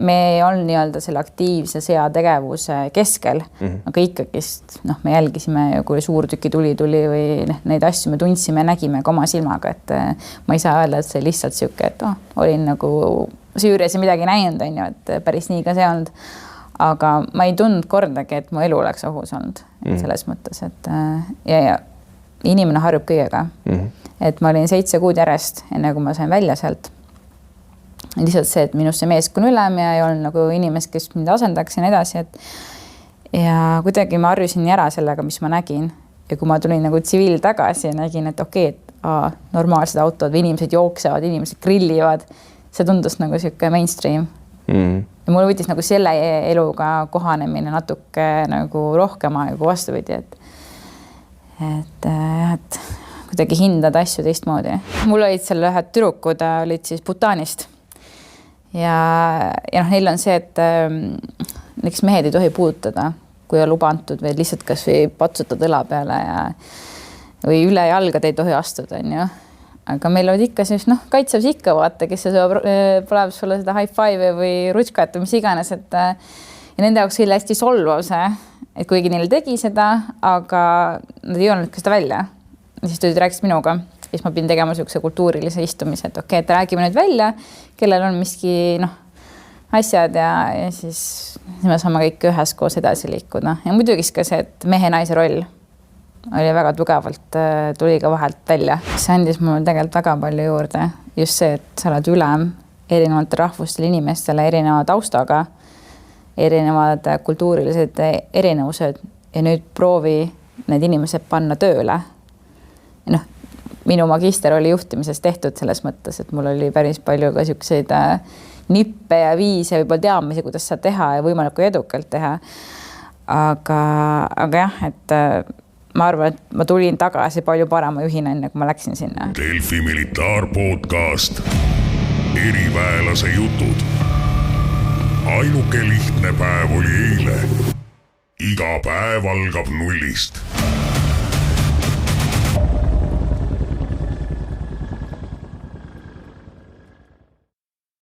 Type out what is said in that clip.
me ei olnud nii-öelda selle aktiivse sõjategevuse keskel, aga ikkagist me jälgisime, kui suur tüki tuli või neid asju me tundsime, nägime ka oma silmaga, et ma ei saa öelda, et see lihtsalt siuke, et olin nagu Süürias ja midagi näinud, on ju, et päris nii ka see olnud. Aga ma ei tundnud kordagi, et mu elu oleks ohus olnud selles mõttes, et ja inimene harjub kõigega. Et ma olin 7 kuud järjest, enne kui ma sain välja sealt. Lihtsalt see, et minust see meeskonna ülem ja ei olnud nagu inimest, kes mind asendaks ja nii edasi, et ja kuidagi ma harjusin ära sellega, mis ma nägin. Ja kui ma tulin nagu tsiviil tagasi ja nägin, et okei, et normaalsed autod või inimesed jooksevad, inimesed grillivad, see tundus nagu siuke mainstream. Ja mul võttis nagu selle eluga kohanemine natuke nagu rohkem aegu vastupidi, et kuidagi hindada asju teistmoodi. Mul olid seal ühed tüdrukud, olid siis Bhutanist. Ja neil on see, et näiteks mehed ei tohi puudutada, kui on luba antud või lihtsalt kas või patsutada õla peale või üle jalgade ei tohi astuda, on ju. Aga meil olid ikka siis, kaitsev ikka vaata, kes paneb sulle seda high five või rutskat või mis iganes, et ja nende jaoks oli hästi solvav see, et kuigi neil tegi seda, aga nad ei olnud ka seda välja. Ja siis tulid rääkis minuga. Siis ma pidin tegema siukse kultuurilise istumise, et okei, et räägime nüüd välja, kellel on miski asjad ja siis me saame kõik ühes koos edasi liikuda. Ja muidugi ka see, et mehe naise roll oli väga tugevalt, tuli ka vahelt välja. See andis mulle tegelikult väga palju juurde. Just see, et sa oled ülem erinevalt rahvustele inimestele, erineva taustaga, erinevad kultuurilised erinevused ja nüüd proovi need inimesed panna tööle. Minu magister oli juhtimises tehtud selles mõttes, et mul oli päris palju ka siukseid nippe ja viise võib-olla teadmisi, kuidas sa teha ja võimalikult edukalt teha. Aga jah, et ma arvan, et ma tulin tagasi palju parema juhina, enne kui ma läksin sinna. Delfi militaarpodcast. Eriväelase jutud. Ainuke lihtne päev oli eile. Iga päev algab nullist.